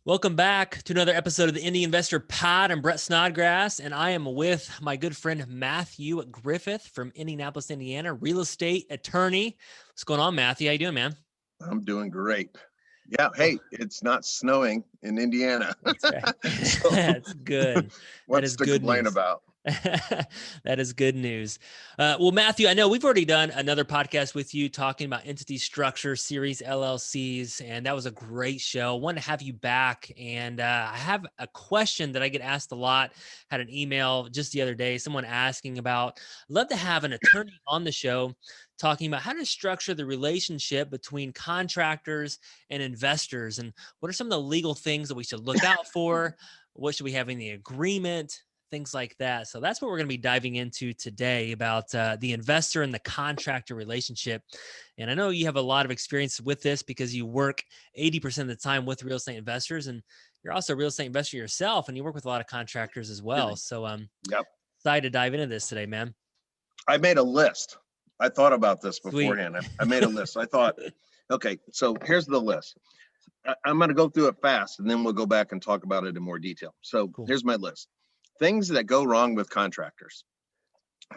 Welcome back to another episode of the Indy Investor Pod. I'm Brett Snodgrass, and I am with my good friend Mathew Griffith from Indianapolis, Indiana, real estate attorney. What's going on, Mathew? How you doing, man? I'm doing great. Yeah. Hey, it's not snowing in Indiana. That's right. So That's good. That what's is to good complain news. about? That is good news. Well, Mathew, I know we've already done another podcast with you talking about entity structure, series LLCs, and that was a great show. I wanted to have you back, and I have a question that I get asked a lot. Had an email just the other day, someone asking about, I'd love to have an attorney on the show talking about how to structure the relationship between contractors and investors, and what are some of the legal things that we should look out for? What should we have in the agreement? Things like that. So that's what we're going to be diving into today about the investor and the contractor relationship. And I know you have a lot of experience with this because you work 80% of the time with real estate investors, and you're also a real estate investor yourself, and you work with a lot of contractors as well. So I'm Yep. excited to dive into this today, man. I made a list. I thought about this Sweet. beforehand. I made a list. I thought, okay, so here's the list. I'm going to go through it fast, and then we'll go back and talk about it in more detail. So Cool. Here's my list. Things that go wrong with contractors.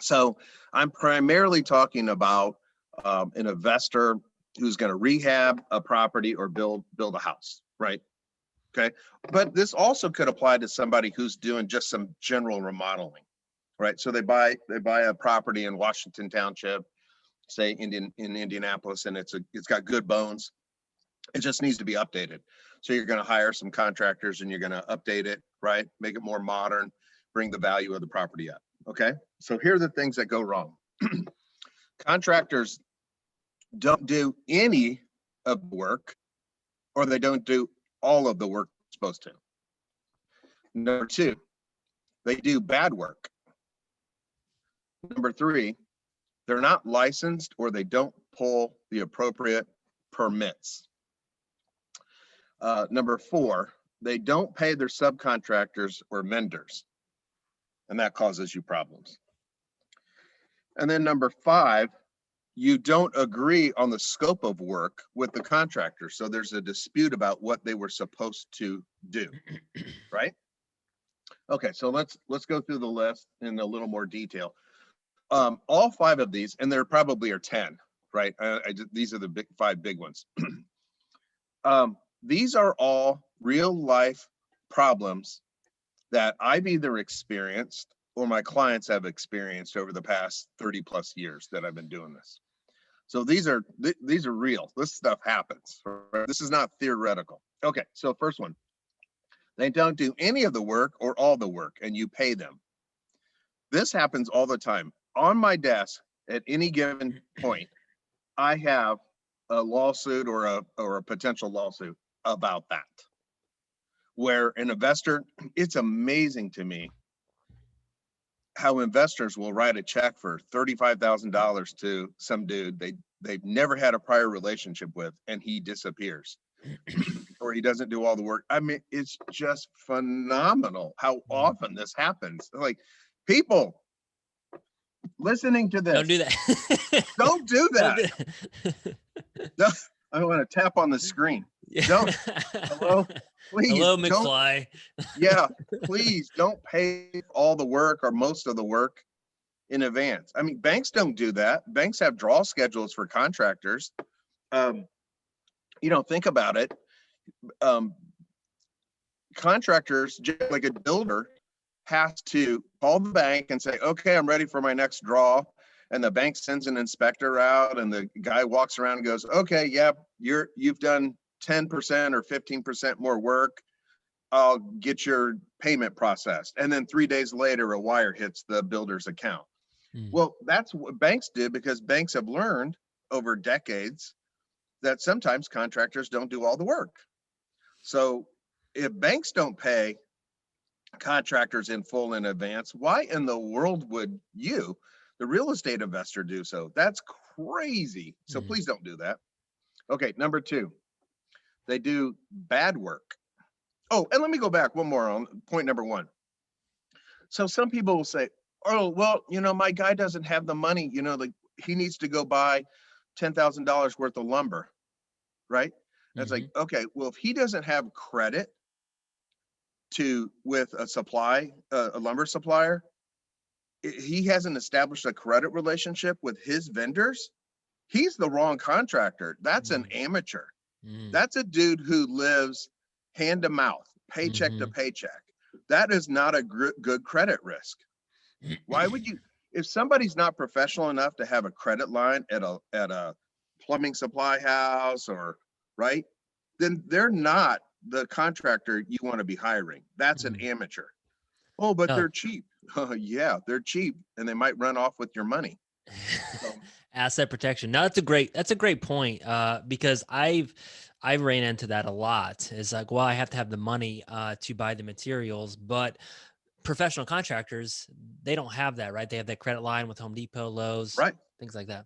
So I'm primarily talking about an investor who's going to rehab a property or build a house, right? Okay. But this also could apply to somebody who's doing just some general remodeling, right? So they buy a property in Washington Township, say in Indianapolis, and it's got good bones. It just needs to be updated. So you're going to hire some contractors and you're going to update it, right? Make it more modern, bring the value of the property up. Okay. So here are the things that go wrong. Contractors don't do any of the work, or they don't do all of the work they're supposed to. Number two, they do bad work. Number three, they're not licensed, or they don't pull the appropriate permits. Number four, they don't pay their subcontractors or vendors, and that causes you problems. And then number five, you don't agree on the scope of work with the contractor. So there's a dispute about what they were supposed to do, right? Okay, so let's go through the list in a little more detail. All five of these, and there probably are 10, right? These are the five big ones. These are all real life problems that I've either experienced or my clients have experienced over the past 30 plus years that I've been doing this. So these are real. This stuff happens. Right? This is not theoretical. Okay, so first one, they don't do any of the work or all the work, and you pay them. This happens all the time. On my desk at any given point, I have a lawsuit or a potential lawsuit about that, where an investor, it's amazing to me how investors will write a check for $35,000 to some dude they've never had a prior relationship with, and he disappears or he doesn't do all the work. I mean, it's just phenomenal how often this happens. Like, people listening to this, Don't do that. Don't do that. No, I want to tap on the screen. Don't. Hello, please. Hello, McFly. Yeah, please don't pay all the work or most of the work in advance. I mean, banks don't do that. Banks have draw schedules for contractors. Think about it. Contractors, just like a builder, has to call the bank and say, okay, I'm ready for my next draw. And the bank sends an inspector out, and the guy walks around and goes, okay, yeah, you've done 10% or 15% more work. I'll get your payment processed. And then 3 days later, a wire hits the builder's account. Well, that's what banks do, because banks have learned over decades that sometimes contractors don't do all the work. So if banks don't pay contractors in full in advance, why in the world would you, the real estate investor, do so? That's crazy. So please don't do that. Okay, number two, they do bad work. Oh, and let me go back one more on point number one. So some people will say, oh, well, my guy doesn't have the money, like he needs to go buy $10,000 worth of lumber, right? And it's like, okay, well, if he doesn't have credit with a lumber supplier, he hasn't established a credit relationship with his vendors, he's the wrong contractor. That's an amateur. That's a dude who lives hand to mouth, paycheck to paycheck. That is not a good credit risk. Why would you, if somebody's not professional enough to have a credit line at a plumbing supply house or right, then they're not the contractor you want to be hiring. That's an amateur. Oh, but they're cheap. Yeah, they're cheap, and they might run off with your money. So, asset protection. No, that's a great point. Because I've ran into that a lot. It's like, well, I have to have the money to buy the materials, but professional contractors, they don't have that, right? They have that credit line with Home Depot, Lowe's, right. things like that.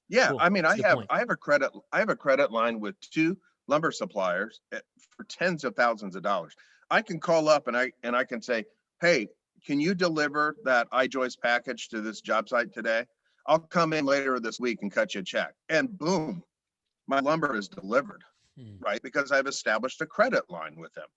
Yeah, Cool. I mean, That's a good point. I have a credit line with 2 lumber suppliers for tens of thousands of dollars. I can call up and I can say, hey, can you deliver that iJoist package to this job site today? I'll come in later this week and cut you a check. And boom, my lumber is delivered, right? Because I've established a credit line with them.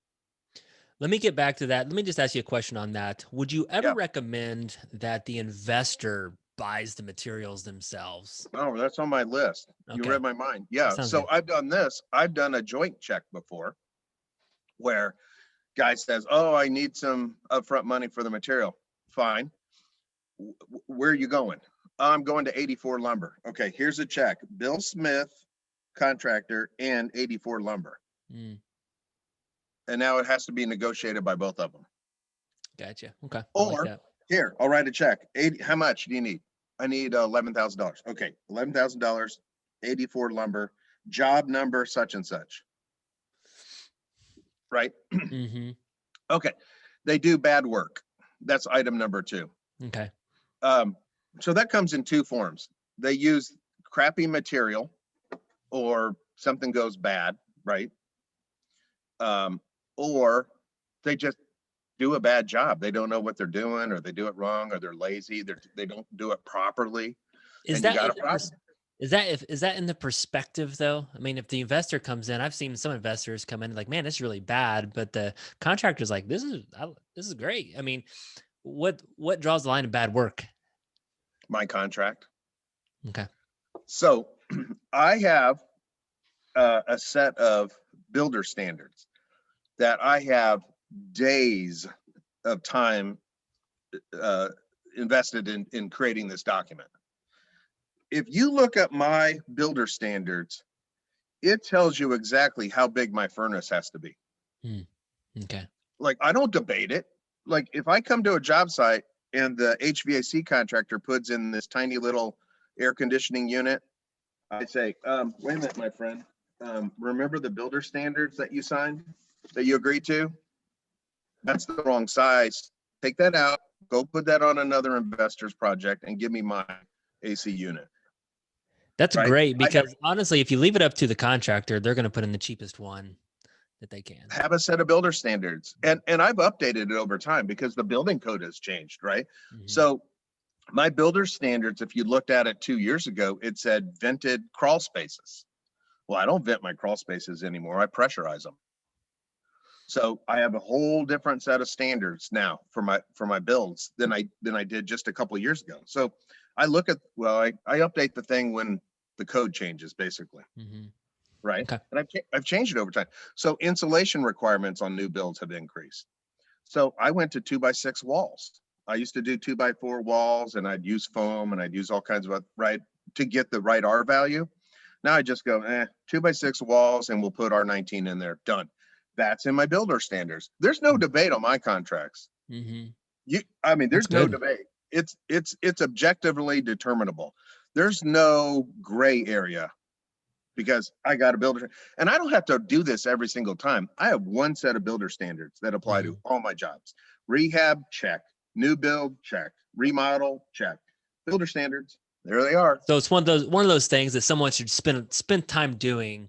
Let me get back to that. Let me just ask you a question on that. Would you ever Yeah. recommend that the investor buys the materials themselves? Oh, that's on my list. You Okay. read my mind. Yeah. Sounds So good. I've done this. I've done a joint check before where guy says, oh, I need some upfront money for the material. Fine. Where are you going? I'm going to 84 Lumber. Okay, here's a check. Bill Smith, contractor, and 84 Lumber. And now it has to be negotiated by both of them. Gotcha. Okay. Or here, I'll write a check. How much do you need? I need $11,000. Okay, $11,000, 84 Lumber, job number such and such. Right? Okay, they do bad work. That's item number 2. Okay. So that comes in 2 forms. They use crappy material or something goes bad, right? Or they just do a bad job. They don't know what they're doing, or they do it wrong, or they're lazy. They don't do it properly. Is that in the perspective though? I mean, if the investor comes in, I've seen some investors come in like, man, this is really bad, but the contractor's like, this is great. I mean, what draws the line of bad work? My contract. Okay. So I have a set of builder standards that I have days of time invested in creating this document. If you look at my builder standards, it tells you exactly how big my furnace has to be. Okay. Like, I don't debate it. Like, if I come to a job site and the HVAC contractor puts in this tiny little air conditioning unit, I say, wait a minute, my friend. Remember the builder standards that you signed, that you agreed to? That's the wrong size. Take that out, go put that on another investor's project and give me my AC unit. That's great, because honestly, if you leave it up to the contractor, they're going to put in the cheapest one that they can. Have a set of builder standards. And I've updated it over time because the building code has changed, right? So my builder standards, if you looked at it 2 years ago, it said vented crawl spaces. Well, I don't vent my crawl spaces anymore. I pressurize them. So I have a whole different set of standards now for my builds than I did just a couple of years ago. So I look at, I update the thing when the code changes, basically. Right. Okay. And I've changed it over time. So insulation requirements on new builds have increased. So I went to 2x6 walls. I used to do 2x4 walls, and I'd use foam and I'd use all kinds of to get the right R value. Now I just go 2x6 walls and we'll put R19 in there. Done. That's in my builder standards. There's no debate on my contracts. There's no debate. It's objectively determinable. There's no gray area because I got a builder, and I don't have to do this every single time. I have one set of builder standards that apply to all my jobs. Rehab, check. New build, check. Remodel, check. Builder standards, there they are. So it's one of those things that someone should spend time doing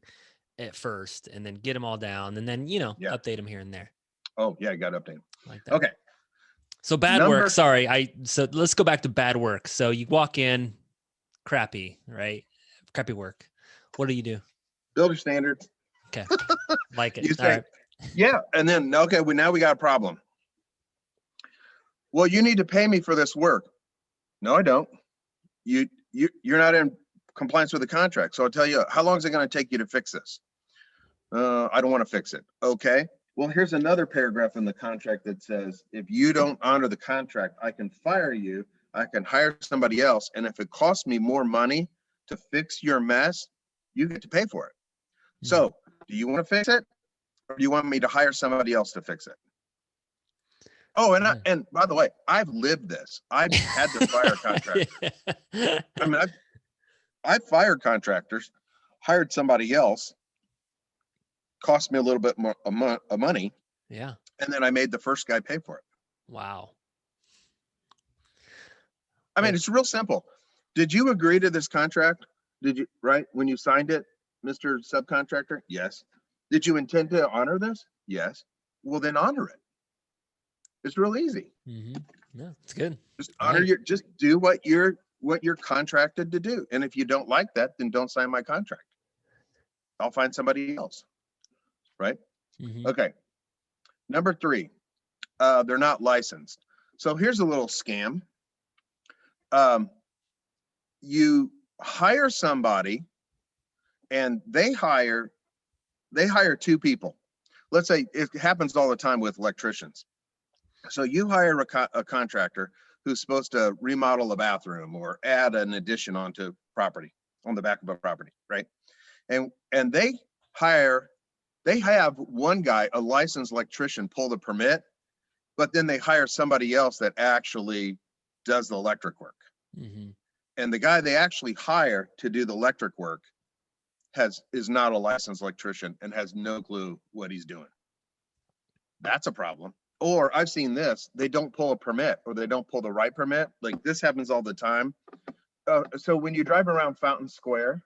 at first, and then get them all down, and then update them here and there. Oh yeah, I got to update them. Like that. Okay. So bad work. Sorry, so let's go back to bad work. So you walk in, crappy, right? Crappy work. What do you do? Builder standards. Okay. Like it. You say, Yeah. And then, okay, now we got a problem. Well, you need to pay me for this work. No, I don't. You're not in compliance with the contract. So I'll tell you, how long is it going to take you to fix this? I don't want to fix it. Okay. Well, here's another paragraph in the contract that says, if you don't honor the contract, I can fire you. I can hire somebody else. And if it costs me more money to fix your mess, you get to pay for it. So do you want to fix it? Or do you want me to hire somebody else to fix it? Oh, and by the way, I've lived this. I've had to fire contractors. I mean, I've fired contractors, hired somebody else, cost me a little bit more of money. Yeah. And then I made the first guy pay for it. Wow. I mean, it's real simple. Did you agree to this contract? Did you, right? When you signed it, Mr. Subcontractor? Yes. Did you intend to honor this? Yes. Well, then honor it. It's real easy. No, it's good. Just honor just do what you're contracted to do. And if you don't like that, then don't sign my contract. I'll find somebody else. Right? Okay. Number 3, they're not licensed. So here's a little scam. You hire somebody and they hire 2 people. Let's say it happens all the time with electricians. So you hire a contractor who's supposed to remodel a bathroom or add an addition onto property, on the back of a property, right? And they have one guy, a licensed electrician, pull the permit, but then they hire somebody else that actually does the electric work. And the guy they actually hire to do the electric work is not a licensed electrician and has no clue what he's doing. That's a problem. Or I've seen this, they don't pull a permit, or they don't pull the right permit. Like, this happens all the time. So when you drive around Fountain Square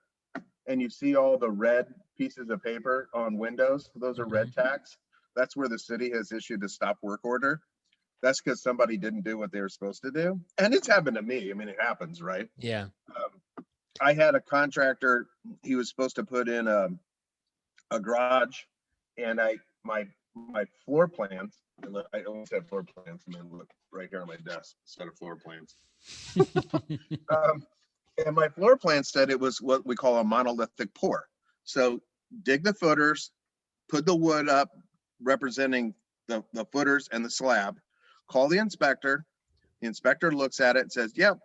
and you see all the red pieces of paper on windows, those are red tags. That's where the city has issued a stop work order. That's because somebody didn't do what they were supposed to do. And it's happened to me. I mean, it happens, right? Yeah. I had a contractor, he was supposed to put in a garage, and my floor plans, I always have floor plans, and then look right here on my desk, set of floor plans. And my floor plan said it was what we call a monolithic pour. So dig the footers, put the wood up representing the footers and the slab, call the inspector looks at it and says, yep,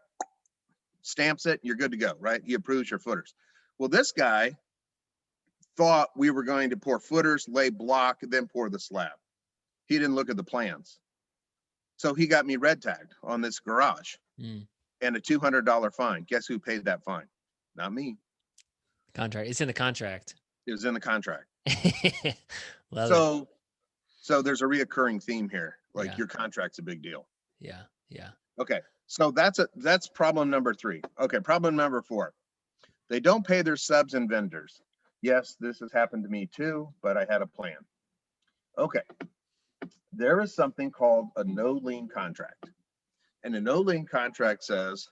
stamps it, you're good to go, right? He approves your footers. Well, this guy thought we were going to pour footers, lay block, then pour the slab. He didn't look at the plans. So he got me red tagged on this garage and a $200 fine. Guess who paid that fine? Not me. Contract. It's in the contract. It was in the contract. So there's a reoccurring theme here. Like, your contract's a big deal. Yeah. Yeah. Okay. So that's problem number 3. Okay. Problem number 4. They don't pay their subs and vendors. Yes, this has happened to me too, but I had a plan. Okay. There is something called a no lien contract. And a no lien contract says,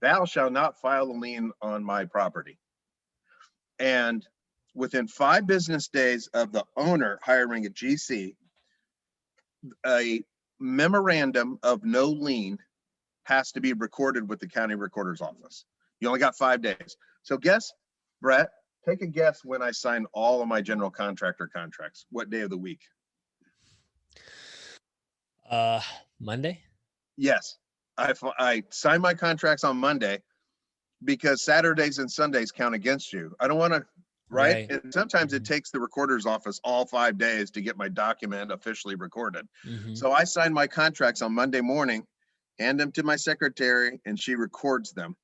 thou shalt not file a lien on my property. And within 5 business days of the owner hiring a GC, a memorandum of no lien has to be recorded with the county recorder's office. You only got 5 days. So Brett, take a guess when I sign all of my general contractor contracts. What day of the week? Monday? Yes. I sign my contracts on Monday because Saturdays and Sundays count against you. I don't want to, right? And sometimes it takes the recorder's office all 5 days to get my document officially recorded. So I sign my contracts on Monday morning, hand them to my secretary, and she records them.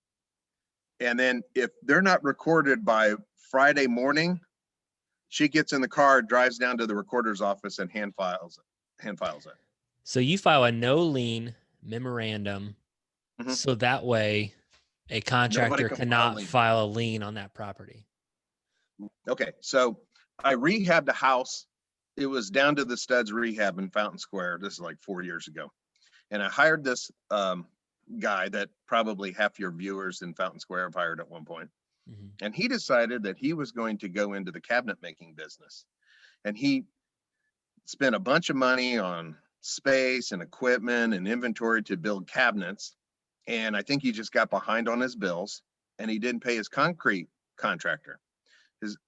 And then if they're not recorded by Friday morning, she gets in the car, drives down to the recorder's office, and hand files it. So you file a no lien memorandum, so that way a contractor cannot file a lien on that property. Okay, so I rehabbed a house. It was down to the studs rehab in Fountain Square. This is like 4 years ago. And I hired this guy that probably half your viewers in Fountain Square have hired at one point. And he decided that he was going to go into the cabinet making business. And he spent a bunch of money on space and equipment and inventory to build cabinets. And I think he just got behind on his bills, and he didn't pay his concrete contractor.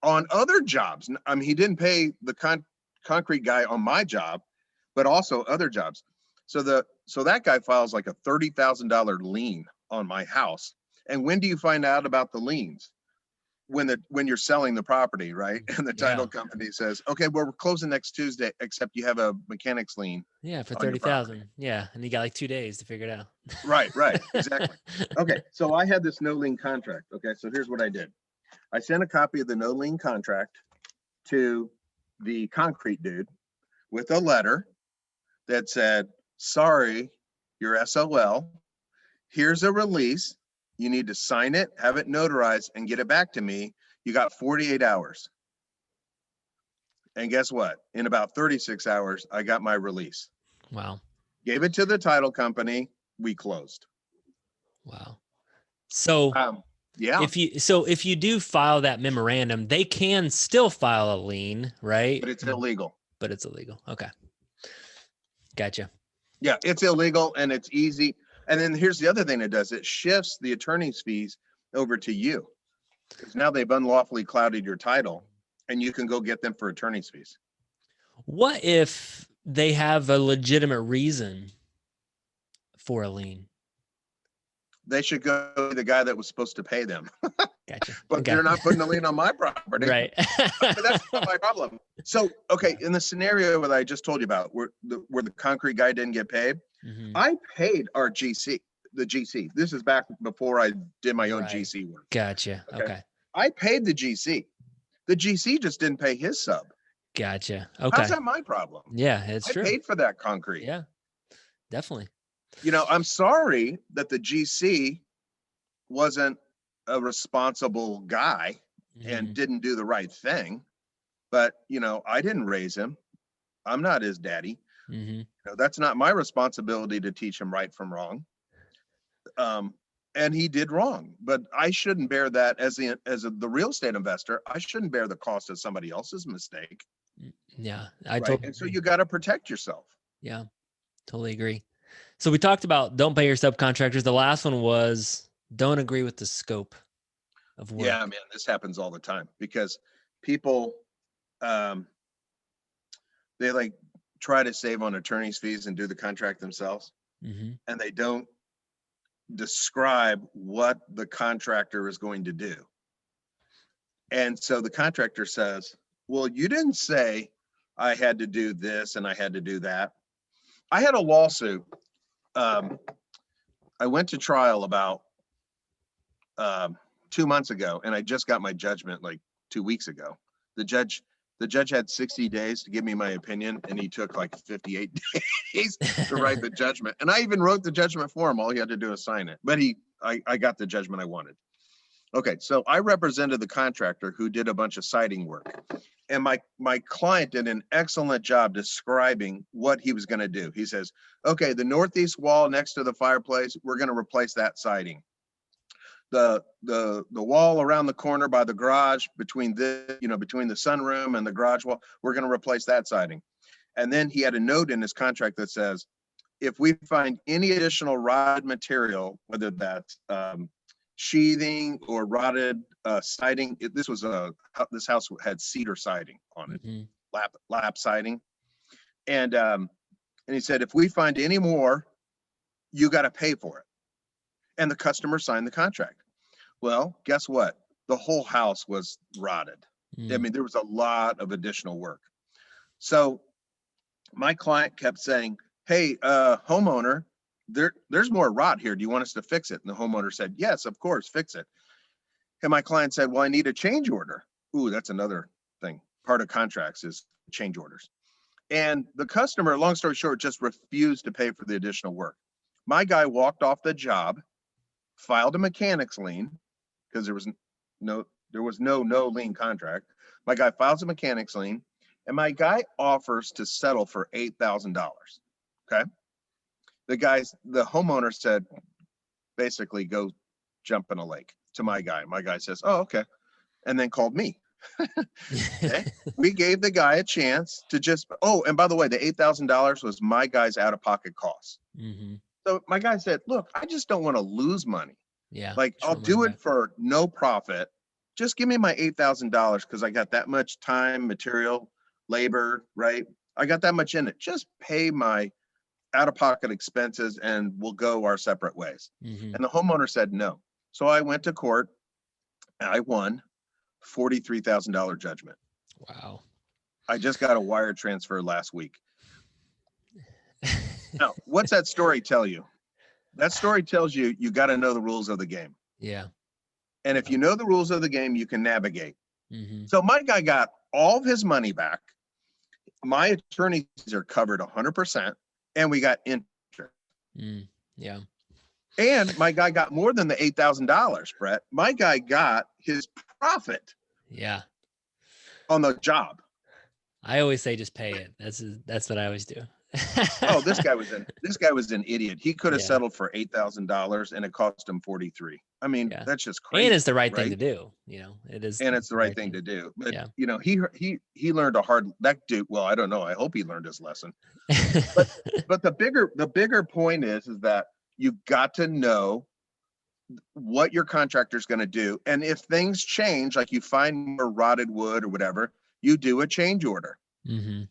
On other jobs, I mean, he didn't pay the concrete guy on my job, but also other jobs. So that guy files like a $30,000 lien on my house. And when do you find out about the liens? When you're selling the property, right? And the title company says, okay, well, we're closing next Tuesday, except you have a mechanics lien. Yeah, for 30,000. Yeah, and you got like 2 days to figure it out. Right, exactly. Okay, so I had this no lien contract. Okay, so here's what I did. I sent a copy of the no lien contract to the concrete dude with a letter that said, sorry, you're SOL. Here's a release. You need to sign it, have it notarized, and get it back to me. You got 48 hours. And guess what? In about 36 hours, I got my release. Wow. Gave it to the title company. We closed. Wow. So yeah. If you do file that memorandum, they can still file a lien, right? But it's illegal. Okay. Gotcha. Yeah, it's illegal and it's easy. And then here's the other thing it does. It shifts the attorney's fees over to you, because now they've unlawfully clouded your title and you can go get them for attorney's fees. What if they have a legitimate reason for a lien? They should go to the guy that was supposed to pay them. Gotcha. But they're not putting a lien on my property. Right. But that's not my problem. So, okay, in the scenario that I just told you about, where the concrete guy didn't get paid, I paid our GC, the GC. This is back before I did my own GC work. Gotcha. Okay. I paid the GC. The GC just didn't pay his sub. Gotcha. Okay. How's that my problem? Yeah, it's true. I paid for that concrete. Yeah, definitely. You know, I'm sorry that the GC wasn't a responsible guy and didn't do the right thing, but you know, I didn't raise him. I'm not his daddy. You know, that's not my responsibility to teach him right from wrong. And he did wrong, but I shouldn't bear that as the real estate investor. I shouldn't bear the cost of somebody else's mistake. Yeah, And so you got to protect yourself. Yeah, totally agree. So we talked about don't pay your subcontractors. The last one was don't agree with the scope of work. Yeah, man, this happens all the time because people, they like try to save on attorney's fees and do the contract themselves. And they don't describe what the contractor is going to do. And so the contractor says, well, you didn't say I had to do this and I had to do that. I had a lawsuit. I went to trial about 2 months ago, and I just got my judgment like 2 weeks ago. The judge had 60 days to give me my opinion, and he took like 58 days to write the judgment. And I even wrote the judgment for him. All he had to do is sign it. But I got the judgment I wanted. Okay, so I represented the contractor who did a bunch of siding work. And my client did an excellent job describing what he was going to do. He says, okay, the northeast wall next to the fireplace, we're going to replace that siding. The wall around the corner by the garage between the sunroom and the garage wall, we're going to replace that siding. And then he had a note in his contract that says, if we find any additional rotted material, whether that's sheathing or rotted siding, this house had cedar siding on it, lap siding. And he said, if we find any more, you got to pay for it. And the customer signed the contract. Well, guess what? The whole house was rotted. I mean, there was a lot of additional work. So my client kept saying, hey, homeowner, there's more rot here. Do you want us to fix it? And the homeowner said, yes, of course, fix it. And my client said, well, I need a change order. Ooh, that's another thing. Part of contracts is change orders. And the customer, long story short, just refused to pay for the additional work. My guy walked off the job, filed a mechanics lien, because there was no lien contract. My guy files a mechanics lien, and my guy offers to settle for $8,000. Okay. The homeowner said, basically, go jump in a lake to my guy. My guy says, oh, okay. And then called me. Okay. We gave the guy a chance to just, oh, and by the way, the $8,000 was my guy's out of pocket costs. Hmm. So my guy said, look, I just don't want to lose money. Yeah. Like, I'll Short money do it back. for no profit. Just give me my $8,000 because I got that much time, material, labor, right? I got that much in it. Just pay my out of pocket expenses and we'll go our separate ways. Hmm. And the homeowner said no. So I went to court. I won $43,000 judgment. Wow. I just got a wire transfer last week. Now, what's that story tell you? That story tells you you got to know the rules of the game. Yeah. And if you know the rules of the game, you can navigate. Hmm. So my guy got all of his money back. My attorneys are covered 100%, and we got interest. Yeah. And my guy got more than the $8,000, Brett. My guy got his profit Yeah. on the job. I always say just pay it. That's what I always do. Oh, this guy was an idiot. He could have Yeah. settled for $8,000 and it cost him 43. I mean, Yeah. that's just crazy. And it's the right thing to right? do. It is. And it's the right thing to do. But Yeah. he learned that dude. Well, I don't know. I hope he learned his lesson. But the bigger point is that you got to know what your contractor is going to do. And if things change, like you find more rotted wood or whatever, you do a change order. Hmm.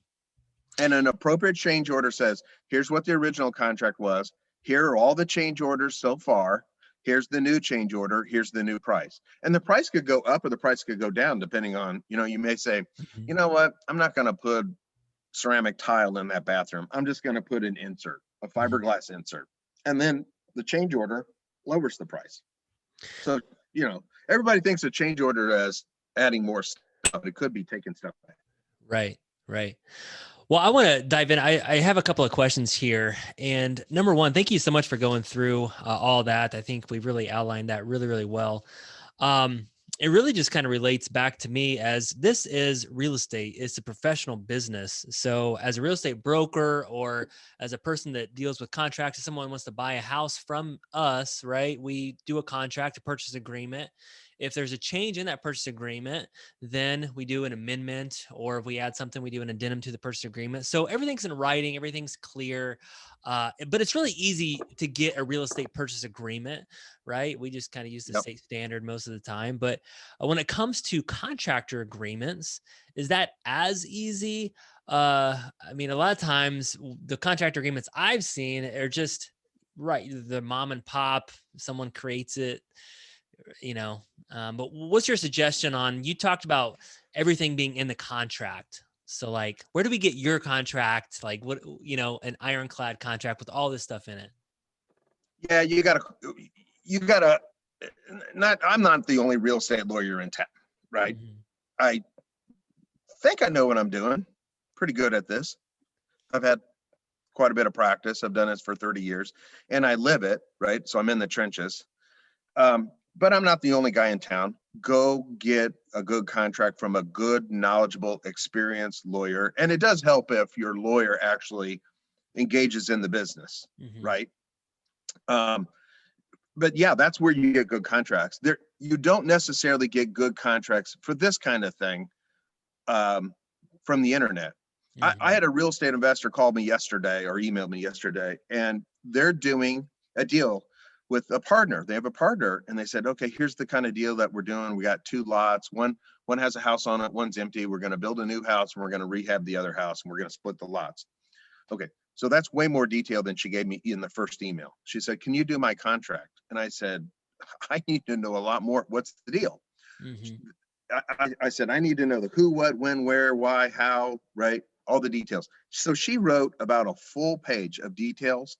And an appropriate change order says, here's what the original contract was. Here are all the change orders so far. Here's the new change order. Here's the new price. And the price could go up or the price could go down, depending on, you may say, you know what, I'm not going to put ceramic tile in that bathroom. I'm just going to put an insert, a fiberglass insert. And then the change order lowers the price. So, everybody thinks a change order as adding more stuff. It could be taking stuff back. Right. Right. Well, I want to dive in. I have a couple of questions here. And number one, thank you so much for going through all that. I think we really outlined that really, really well. It really just kind of relates back to me as this is real estate. It's a professional business. So as a real estate broker or as a person that deals with contracts, if someone wants to buy a house from us, right? We do a contract, a purchase agreement. If there's a change in that purchase agreement, then we do an amendment, or if we add something, we do an addendum to the purchase agreement. So everything's in writing, everything's clear. But it's really easy to get a real estate purchase agreement, right? We just kind of use the state standard most of the time. But when it comes to contractor agreements, is that as easy? I mean, a lot of times the contractor agreements I've seen are just right. The mom and pop, someone creates it, but what's your suggestion on, you talked about everything being in the contract. So like, where do we get your contract? Like what, an ironclad contract with all this stuff in it? Yeah, you gotta, I'm not the only real estate lawyer in town, right? Mm-hmm. I think I know what I'm doing. Pretty good at this. I've had quite a bit of practice. I've done this for 30 years and I live it, right? So I'm in the trenches. But I'm not the only guy in town. Go get a good contract from a good, knowledgeable, experienced lawyer. And it does help if your lawyer actually engages in the business, right? But yeah, that's where you get good contracts. You don't necessarily get good contracts for this kind of thing from the internet. I had a real estate investor call me yesterday or emailed me yesterday, and they're doing a deal with a partner. They have a partner, and they said, okay, here's the kind of deal that we're doing. We got 2 lots. One has a house on it. One's empty. We're going to build a new house, and we're going to rehab the other house, and we're going to split the lots. Okay, so that's way more detail than she gave me in the first email. She said, can you do my contract? And I said, I need to know a lot more. What's the deal? I said, I need to know the who, what, when, where, why, how, right? All the details. So she wrote about a full page of details.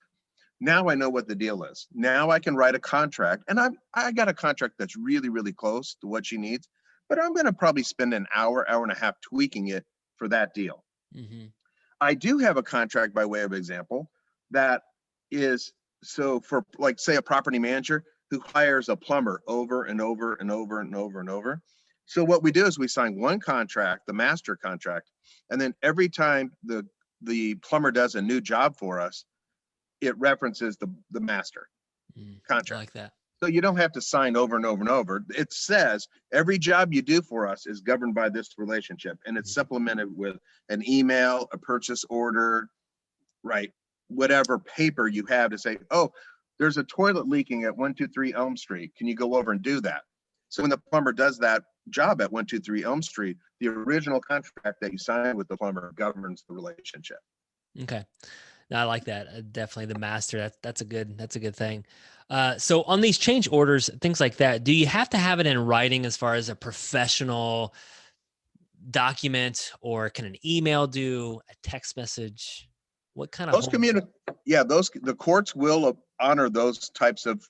Now I know what the deal is. Now I can write a contract, and I got a contract that's really, really close to what she needs, but I'm going to probably spend an hour and a half tweaking it for that deal. I do have a contract, by way of example, that is, so for, like, say, a property manager who hires a plumber over and over and over and over and over. So what we do is we sign one contract, the master contract, and then every time the plumber does a new job for us, it references the master contract. I like that. So you don't have to sign over and over and over. It says every job you do for us is governed by this relationship, and it's supplemented with an email, a purchase order, right? Whatever paper you have to say, oh, there's a toilet leaking at 123 Elm Street. Can you go over and do that? So when the plumber does that job at 123 Elm Street, the original contract that you signed with the plumber governs the relationship. Okay. No, I like that. Definitely the master. That's a good thing. So on these change orders, things like that, do you have to have it in writing as far as a professional document, or can an email do, a text message? What kind of the courts will honor those types of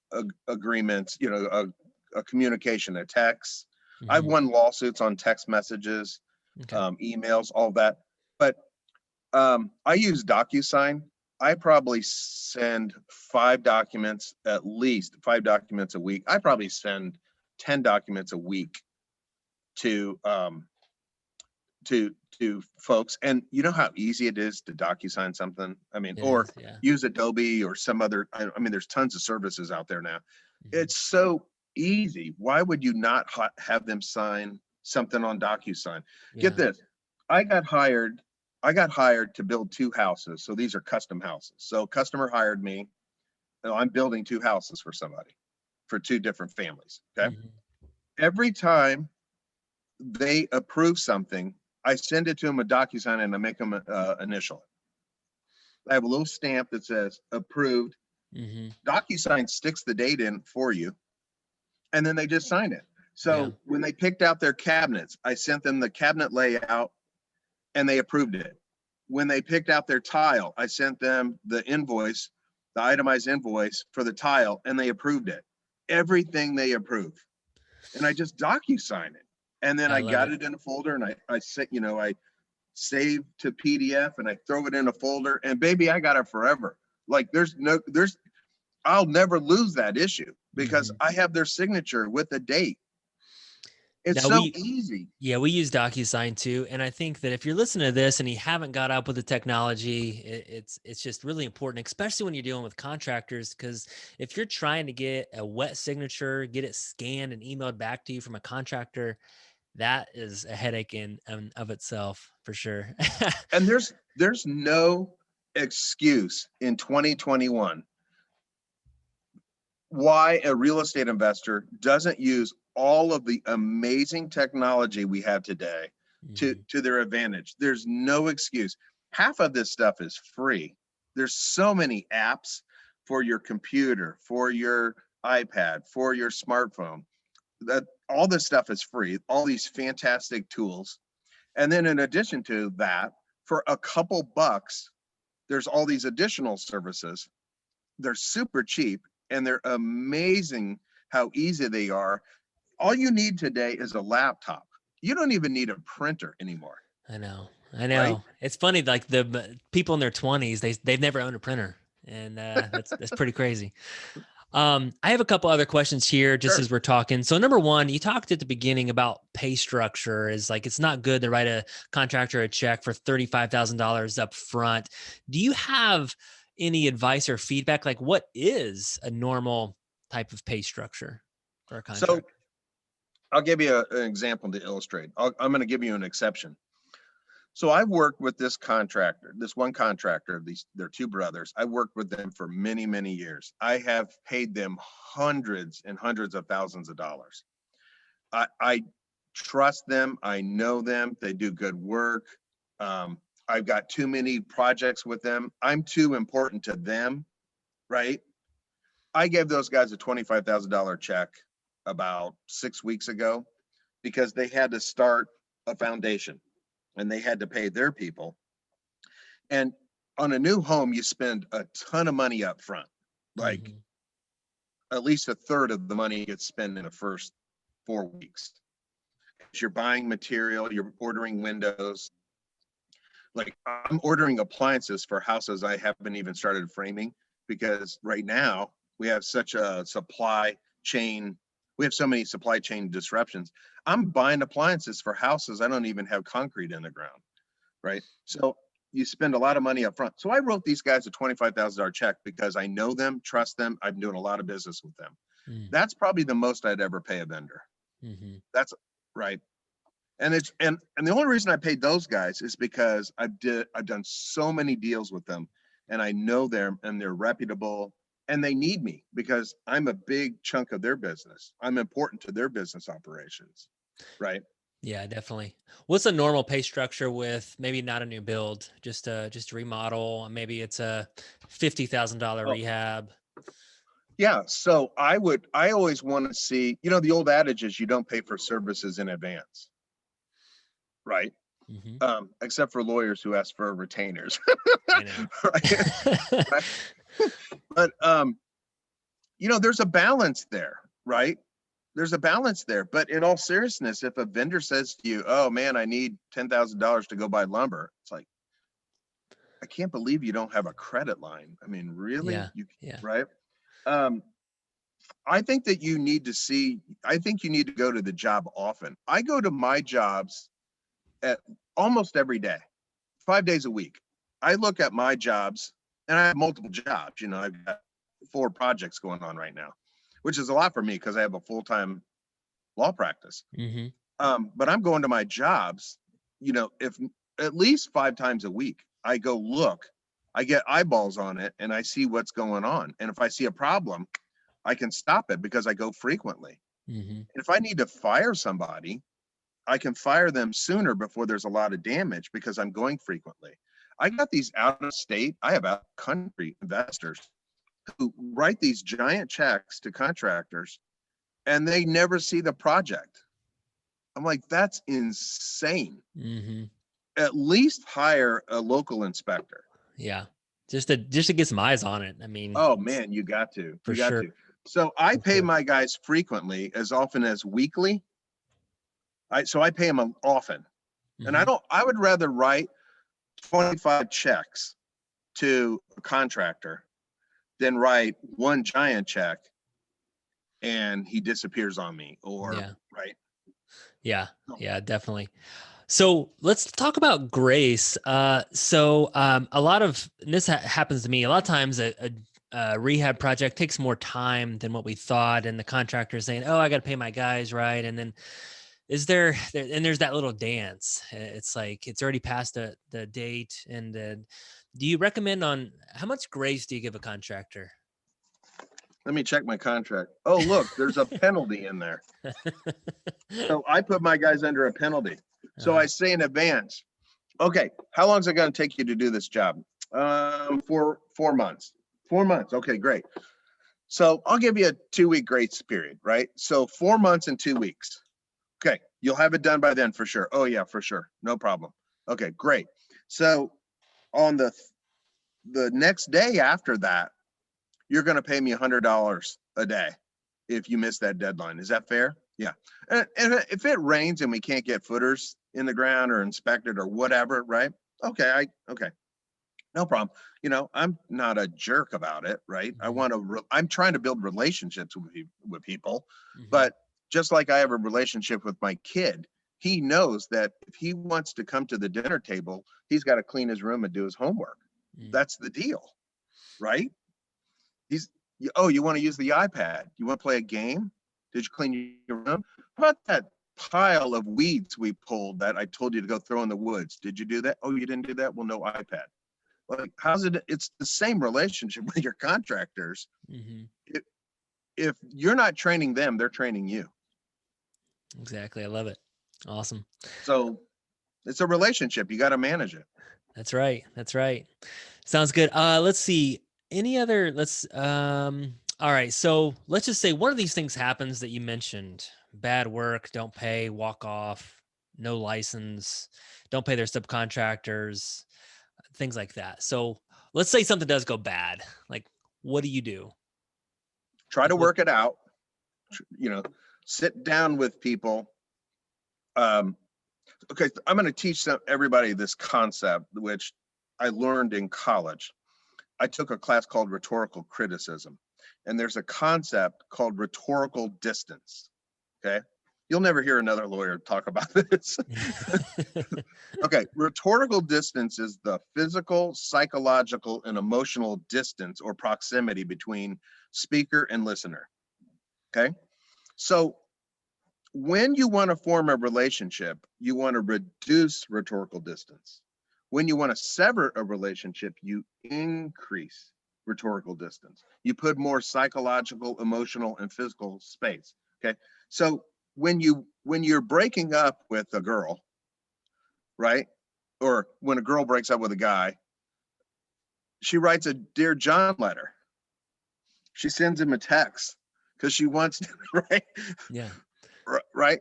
agreements, a communication, a text. I've won lawsuits on text messages, emails, all that. But I use DocuSign. I probably send at least 5 documents a week. I probably send 10 documents a week to folks. And you know how easy it is to DocuSign something? I mean, use Adobe or some other, I mean, there's tons of services out there now. It's so easy. Why would you not have them sign something on DocuSign? Get this. I got hired to build 2 houses. So these are custom houses. So customer hired me. I'm building 2 houses for somebody, for 2 different families. Okay. Every time they approve something, I send it to them a DocuSign and I make them initial it. I have a little stamp that says approved. DocuSign sticks the date in for you, and then they just sign it. So when they picked out their cabinets, I sent them the cabinet layout and they approved it. When they picked out their tile, I sent them the invoice, the itemized invoice for the tile, and they approved it. Everything they approve. And I just DocuSign it. And then I got it in a folder, and I save to PDF, and I throw it in a folder, and baby, I got it forever. Like I'll never lose that issue because I have their signature with the date. It's easy. Yeah, we use DocuSign too. And I think that if you're listening to this and you haven't got up with the technology, it's just really important, especially when you're dealing with contractors, because if you're trying to get a wet signature, get it scanned and emailed back to you from a contractor, that is a headache in of itself for sure. And there's no excuse in 2021 why a real estate investor doesn't use all of the amazing technology we have today to their advantage. There's no excuse. Half of this stuff is free. There's so many apps for your computer, for your iPad, for your smartphone. That all this stuff is free, all these fantastic tools. And then in addition to that, for a couple bucks, there's all these additional services. They're super cheap and they're amazing how easy they are. All you need today is a laptop. You don't even need a printer anymore. I know. Right? It's funny, like the people in their 20s, they've never owned a printer, and that's pretty crazy. I have a couple other questions here just as we're talking. So number one, you talked at the beginning about pay structure is like, it's not good to write a contractor a check for $35,000 up front. Do you have any advice or feedback? Like, what is a normal type of pay structure for a contractor? So I'll give you an example to illustrate. I'm going to give you an exception. So I've worked with this one contractor, they're 2 brothers. I worked with them for many, many years. I have paid them hundreds and hundreds of thousands of dollars. I trust them. I know them. They do good work. I've got too many projects with them. I'm too important to them, right? I gave those guys a $25,000 check about 6 weeks ago because they had to start a foundation and they had to pay their people. And on a new home, you spend a ton of money up front, like at least a third of the money gets spent in the first 4 weeks. You're buying material, you're ordering windows. Like I'm ordering appliances for houses I haven't even started framing because right now we have such a supply chain. We have so many supply chain disruptions. I'm buying appliances for houses I don't even have concrete in the ground, right? So you spend a lot of money up front. So I wrote these guys a $25,000 check because I know them, trust them. I'm doing a lot of business with them. That's probably the most I'd ever pay a vendor. Mm-hmm. That's right. And it's and the only reason I paid those guys is because I've done so many deals with them, and I know them, and they're reputable, and they need me because I'm a big chunk of their business. I'm important to their business operations, right? Yeah, definitely. What's a normal pay structure with maybe not a new build, just a remodel? Maybe it's a $50,000 Oh, rehab. yeah. So I always want to see, the old adage is you don't pay for services in advance, right? Mm-hmm. Except for lawyers who ask for retainers, I know. right? Right. But there's a balance there, right? There's a balance there. But in all seriousness, if a vendor says to you, "Oh man, I need $10,000 to go buy lumber," it's like, I can't believe you don't have a credit line. I mean, really? Yeah. Right? Um, I think that I think you need to go to the job often. I go to my jobs at almost every day, 5 days a week. I look at my jobs, and I have multiple jobs. I've got 4 projects going on right now, which is a lot for me because I have a full-time law practice. Mm-hmm. But I'm going to my jobs, if at least 5 times a week. I go look, I get eyeballs on it, and I see what's going on. And if I see a problem, I can stop it because I go frequently. Mm-hmm. If I need to fire somebody, I can fire them sooner before there's a lot of damage because I'm going frequently. I got these out of state, I have out of country investors who write these giant checks to contractors and they never see the project. I'm like, that's insane. Mm-hmm. At least hire a local inspector. Yeah. Just to get some eyes on it. I mean, Oh man, you got to. for You got sure. to. So I For pay sure. my guys frequently, as often as weekly. So I pay them often. And Mm-hmm. I would rather write 25 checks to a contractor than write one giant check and he disappears on me Yeah. right. Yeah. Yeah, definitely. So let's talk about grace. A lot of and this happens to me a lot of times. A rehab project takes more time than what we thought, and the contractor is saying, "Oh, I got to pay my guys, right?" And then and there's that little dance. It's like it's already past the date. And do you recommend on how much grace do you give a contractor? Let me check my contract. Oh, look, there's a penalty in there. So I put my guys under a penalty. So I say in advance, okay, how long is it going to take you to do this job? 4 months. 4 months. Okay, great. So I'll give you a 2-week grace period, right? So 4 months and 2 weeks. Okay, you'll have it done by then for sure. Oh yeah, for sure. No problem. Okay, great. So on the next day after that, you're going to pay me $100 a day if you miss that deadline. Is that fair? Yeah. And if it rains and we can't get footers in the ground or inspected or whatever, right? Okay, okay. No problem. I'm not a jerk about it, right? Mm-hmm. I'm trying to build relationships with people, Mm-hmm. but just like I have a relationship with my kid, he knows that if he wants to come to the dinner table, he's got to clean his room and do his homework. Mm-hmm. That's the deal, right? You want to use the iPad? You want to play a game? Did you clean your room? How about that pile of weeds we pulled that I told you to go throw in the woods? Did you do that? Oh, you didn't do that? Well, no iPad. Like, how's it? It's the same relationship with your contractors. Mm-hmm. If you're not training them, they're training you. Exactly. I love it. Awesome. So it's a relationship. You got to manage it. That's right. That's right. Sounds good. Let's see. Any other, all right. So let's just say one of these things happens that you mentioned: bad work, don't pay, walk off, no license, don't pay their subcontractors, things like that. So let's say something does go bad. Like, what do you do? Try to work it out. Sit down with people. Okay, I'm going to teach everybody this concept, which I learned in college. I took a class called rhetorical criticism, and there's a concept called rhetorical distance. Okay, you'll never hear another lawyer talk about this. Okay, rhetorical distance is the physical, psychological, and emotional distance or proximity between speaker and listener. Okay. So when you want to form a relationship, you want to reduce rhetorical distance. When you want to sever a relationship, you increase rhetorical distance. You put more psychological, emotional, and physical space. Okay. So when you're breaking up with a girl, right? Or when a girl breaks up with a guy, she writes a Dear John letter. She sends him a text because she wants to, right? Yeah. Right.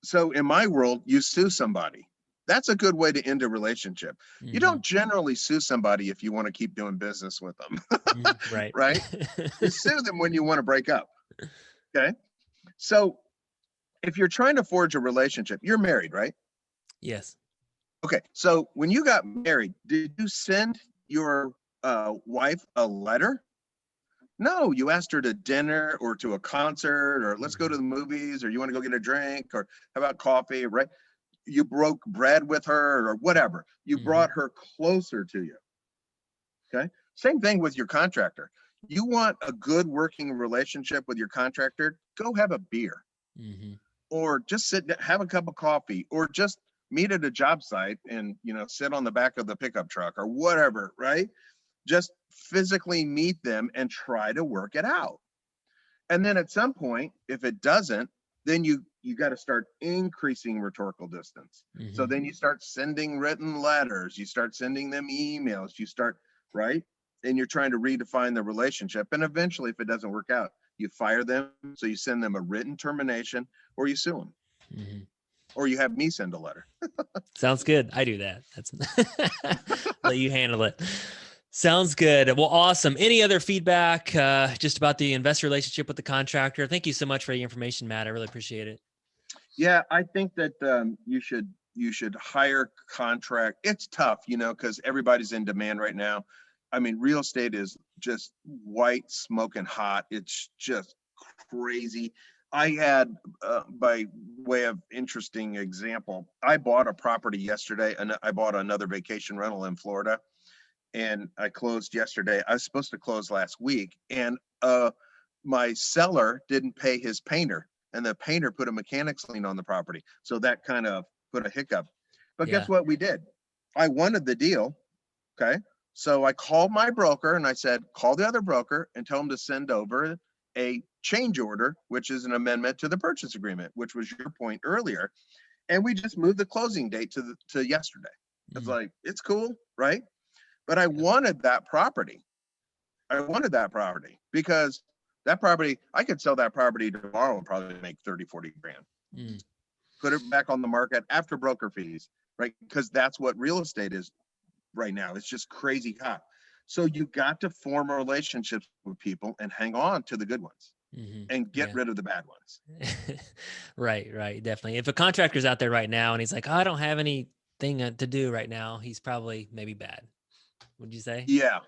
So in my world, you sue somebody. That's a good way to end a relationship. You don't generally sue somebody if you want to keep doing business with them. Right. Right. You sue them when you want to break up. Okay. So if you're trying to forge a relationship, you're married, right? Yes. Okay. So when you got married, did you send your wife a letter? No, you asked her to dinner or to a concert, or let's go to the movies, or you want to go get a drink, or how about coffee, right? You broke bread with her or whatever. You brought her closer to you. Okay. Same thing with your contractor. You want a good working relationship with your contractor, go have a beer or just sit down, have a cup of coffee, or just meet at a job site and, sit on the back of the pickup truck or whatever, right? Just physically meet them and try to work it out. And then at some point, if it doesn't, then you got to start increasing rhetorical distance. So then you start sending written letters, you start sending them emails, you start, right? And you're trying to redefine the relationship. And eventually, if it doesn't work out, you fire them. So you send them a written termination, or you sue them, or you have me send a letter. Sounds good. I do that. That's let you handle it. Sounds good. Well, awesome. Any other feedback just about the investor relationship with the contractor? Thank you so much for the information, Matt. I really appreciate it. Yeah, I think that you should hire contract. It's tough, because everybody's in demand right now. I mean, real estate is just white smoking hot. It's just crazy. I had, by way of interesting example, I bought a property yesterday, and I bought another vacation rental in Florida, and I closed yesterday. I was supposed to close last week, and my seller didn't pay his painter, and the painter put a mechanics lien on the property. So that kind of put a hiccup. But guess what we did? I wanted the deal. Okay. So I called my broker and I said, call the other broker and tell him to send over a change order, which is an amendment to the purchase agreement, which was your point earlier. And we just moved the closing date to yesterday. It's like, it's cool, right? But I wanted that property. Because that property, I could sell that property tomorrow and probably make 30, 40 grand. Put it back on the market after broker fees, right? Because that's what real estate is right now. It's just crazy hot. So you got to form relationships with people and hang on to the good ones and get rid of the bad ones. Right. Definitely. If a contractor's out there right now and he's like, oh, I don't have anything to do right now, he's probably maybe bad. Would you say? Yeah.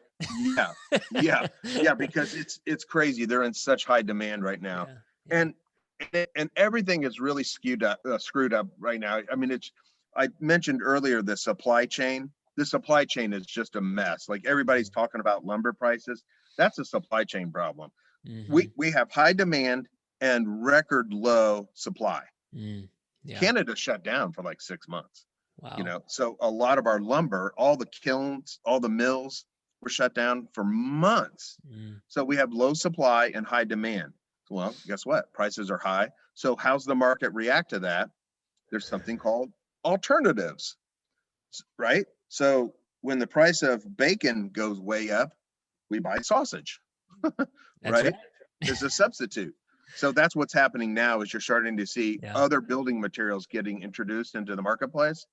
Because it's crazy. They're in such high demand right now. And everything is really screwed up right now. I mean, I mentioned earlier the supply chain. The supply chain is just a mess. Like everybody's talking about lumber prices. That's a supply chain problem. We have high demand and record low supply. Canada shut down for like 6 months. Wow. So a lot of our lumber, all the kilns, all the mills were shut down for months. So we have low supply and high demand. Well, guess what? Prices are high. So how's the market react to that? There's something called alternatives, right? So when the price of bacon goes way up, we buy sausage, right? There's a substitute. So that's what's happening now is you're starting to see other building materials getting introduced into the marketplace.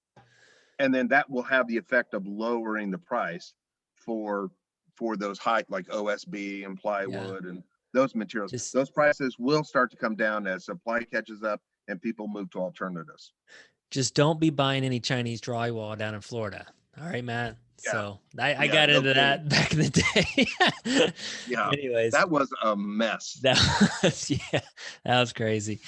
And then that will have the effect of lowering the price for those high, like OSB and plywood and those materials. Those prices will start to come down as supply catches up and people move to alternatives. Just don't be buying any Chinese drywall down in Florida. All right, Matt. So I got into that back in the day. Anyways, that was a mess. That was crazy.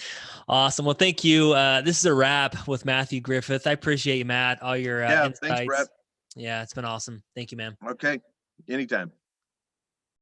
Awesome. Well, thank you. This is a wrap with Mathew Griffith. I appreciate you, Matt. All your insights. Thanks, Brett. Yeah, it's been awesome. Thank you, man. Okay. Anytime.